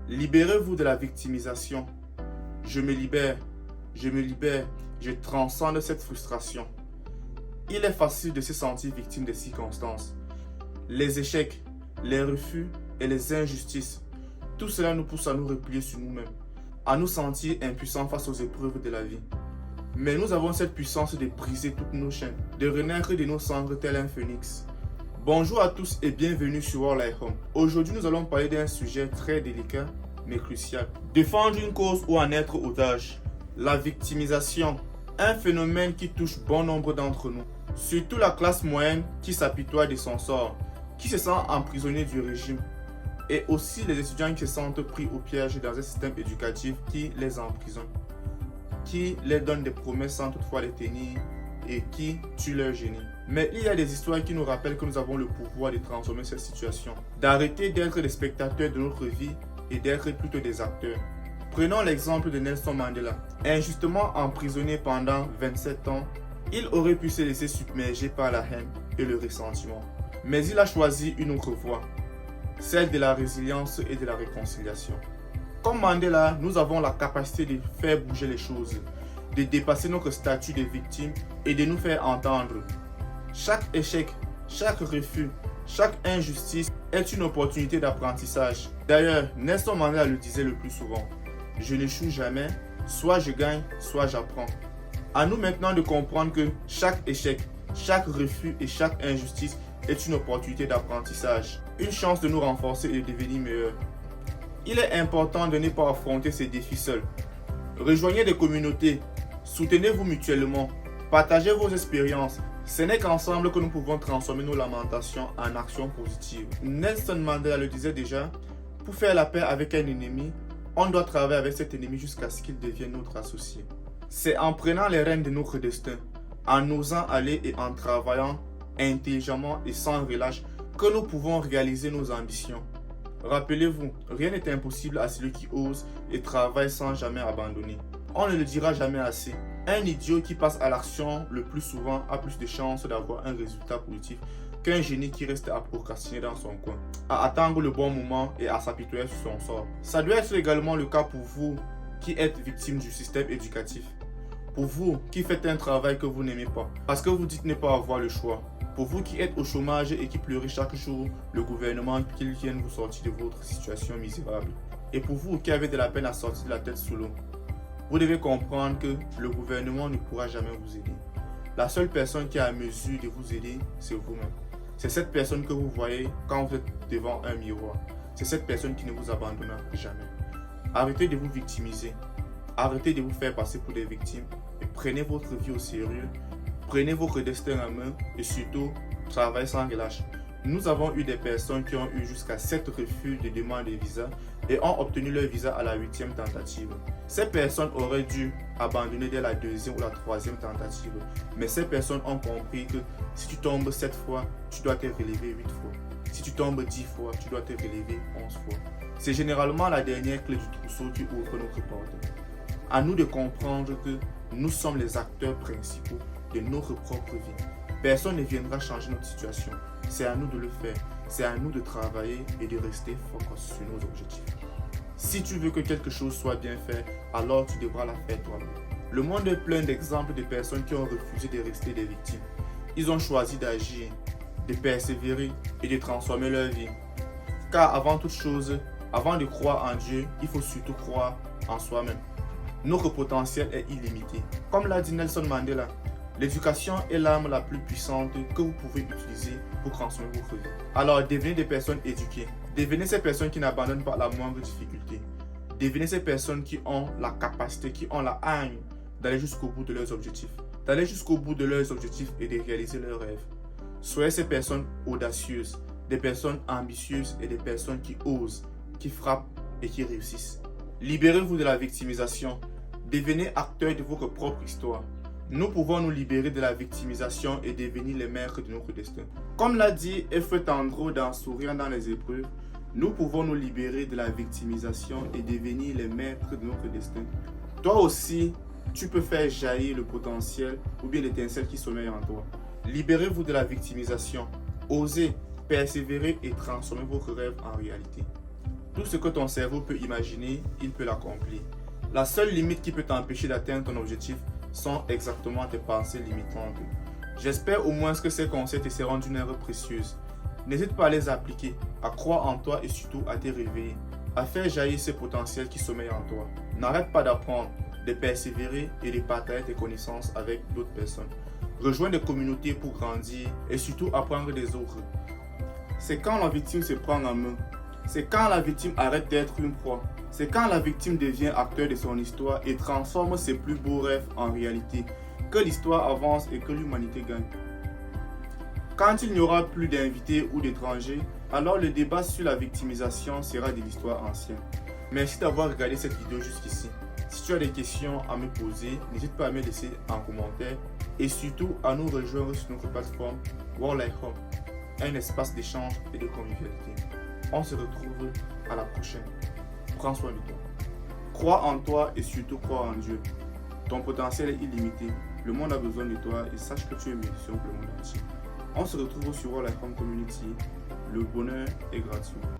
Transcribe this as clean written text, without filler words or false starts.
Libérez-vous de la victimisation. Je me libère, je transcende cette frustration. Il est facile de se sentir victime des circonstances. Les échecs, les refus et les injustices, tout cela nous pousse à nous replier sur nous-mêmes, à nous sentir impuissants face aux épreuves de la vie. Mais nous avons cette puissance de briser toutes nos chaînes, de renaître de nos cendres tel un phénix. Bonjour à tous et bienvenue sur World Life Home. Aujourd'hui, nous allons parler d'un sujet très délicat mais crucial. Défendre une cause ou en être otage. La victimisation, un phénomène qui touche bon nombre d'entre nous. Surtout la classe moyenne qui s'apitoie de son sort, qui se sent emprisonné du régime. Et aussi les étudiants qui se sentent pris au piège dans un système éducatif qui les emprisonne, qui les donne des promesses sans toutefois les tenir et qui tue leur génie. Mais il y a des histoires qui nous rappellent que nous avons le pouvoir de transformer cette situation, d'arrêter d'être des spectateurs de notre vie et d'être plutôt des acteurs. Prenons l'exemple de Nelson Mandela. Injustement emprisonné pendant 27 ans, il aurait pu se laisser submerger par la haine et le ressentiment. Mais il a choisi une autre voie, celle de la résilience et de la réconciliation. Comme Mandela, nous avons la capacité de faire bouger les choses, de dépasser notre statut de victime et de nous faire entendre. Chaque échec, chaque refus, chaque injustice est une opportunité d'apprentissage. D'ailleurs, Nelson Mandela le disait le plus souvent, « Je n'échoue jamais, soit je gagne, soit j'apprends ». À nous maintenant de comprendre que chaque échec, chaque refus et chaque injustice est une opportunité d'apprentissage, une chance de nous renforcer et de devenir meilleurs. Il est important de ne pas affronter ces défis seuls. Rejoignez des communautés, soutenez-vous mutuellement, partagez vos expériences. Ce n'est qu'ensemble que nous pouvons transformer nos lamentations en actions positives. Nelson Mandela le disait déjà, pour faire la paix avec un ennemi, on doit travailler avec cet ennemi jusqu'à ce qu'il devienne notre associé. C'est en prenant les rênes de notre destin, en osant aller et en travaillant intelligemment et sans relâche que nous pouvons réaliser nos ambitions. Rappelez-vous, rien n'est impossible à celui qui ose et travaille sans jamais abandonner. On ne le dira jamais assez. Un idiot qui passe à l'action le plus souvent a plus de chances d'avoir un résultat positif qu'un génie qui reste à procrastiner dans son coin, à attendre le bon moment et à s'apitoyer sur son sort. Ça doit être également le cas pour vous qui êtes victime du système éducatif. Pour vous qui faites un travail que vous n'aimez pas, parce que vous dites ne pas avoir le choix. Pour vous qui êtes au chômage et qui pleurez chaque jour le gouvernement qu'il vienne vous sortir de votre situation misérable. Et pour vous qui avez de la peine à sortir la tête sous l'eau, vous devez comprendre que le gouvernement ne pourra jamais vous aider. La seule personne qui a à mesure de vous aider, c'est vous-même. C'est cette personne que vous voyez quand vous êtes devant un miroir. C'est cette personne qui ne vous abandonnera jamais. Arrêtez de vous victimiser. Arrêtez de vous faire passer pour des victimes et prenez votre vie au sérieux. Prenez votre destin en main et surtout, travaillez sans relâche. Nous avons eu des personnes qui ont eu jusqu'à 7 refus de demande de visa et ont obtenu leur visa à la 8e tentative. Ces personnes auraient dû abandonner dès la 2e ou la 3e tentative. Mais ces personnes ont compris que si tu tombes 7 fois, tu dois te relever 8 fois. Si tu tombes 10 fois, tu dois te relever 11 fois. C'est généralement la dernière clé du trousseau qui ouvre notre porte. À nous de comprendre que nous sommes les acteurs principaux de notre propre vie. Personne ne viendra changer notre situation. C'est à nous de le faire. C'est à nous de travailler et de rester focus sur nos objectifs. Si tu veux que quelque chose soit bien fait, alors tu devras la faire toi-même. Le monde est plein d'exemples de personnes qui ont refusé de rester des victimes. Ils ont choisi d'agir, de persévérer et de transformer leur vie. Car avant toute chose, avant de croire en Dieu, il faut surtout croire en soi-même. Notre potentiel est illimité. Comme l'a dit Nelson Mandela, l'éducation est l'arme la plus puissante que vous pouvez utiliser pour transformer votre vie. Alors devenez des personnes éduquées. Devenez ces personnes qui n'abandonnent pas la moindre difficulté. Devenez ces personnes qui ont la capacité, qui ont la haine d'aller jusqu'au bout de leurs objectifs. D'aller jusqu'au bout de leurs objectifs et de réaliser leurs rêves. Soyez ces personnes audacieuses, des personnes ambitieuses et des personnes qui osent, qui frappent et qui réussissent. Libérez-vous de la victimisation. Devenez acteurs de votre propre histoire. Nous pouvons nous libérer de la victimisation et devenir les maîtres de notre destin. Comme l'a dit F. Tangro dans Souriant dans les épreuves, nous pouvons nous libérer de la victimisation et devenir les maîtres de notre destin. Toi aussi, tu peux faire jaillir le potentiel ou bien l'étincelle qui sommeille en toi. Libérez-vous de la victimisation. Osez, persévérer et transformer votre rêve en réalité. Tout ce que ton cerveau peut imaginer, il peut l'accomplir. La seule limite qui peut t'empêcher d'atteindre ton objectif sont exactement tes pensées limitantes. J'espère au moins que ces conseils te seront d'une aide précieuse. N'hésite pas à les appliquer, à croire en toi et surtout à te réveiller, à faire jaillir ce potentiel qui sommeille en toi. N'arrête pas d'apprendre, de persévérer et de partager tes connaissances avec d'autres personnes. Rejoins des communautés pour grandir et surtout apprendre des autres. C'est quand la victime se prend en main. C'est quand la victime arrête d'être une proie. C'est quand la victime devient acteur de son histoire et transforme ses plus beaux rêves en réalité que l'histoire avance et que l'humanité gagne. Quand il n'y aura plus d'invités ou d'étrangers, alors le débat sur la victimisation sera de l'histoire ancienne. Merci d'avoir regardé cette vidéo jusqu'ici. Si tu as des questions à me poser, n'hésite pas à me laisser en commentaire et surtout à nous rejoindre sur notre plateforme World Like Home, un espace d'échange et de convivialité. On se retrouve à la prochaine. Prends soin de toi. Crois en toi et surtout crois en Dieu. Ton potentiel est illimité. Le monde a besoin de toi et sache que tu es mission pour le monde entier. On se retrouve sur World Like Home Community. Le bonheur est gratuit.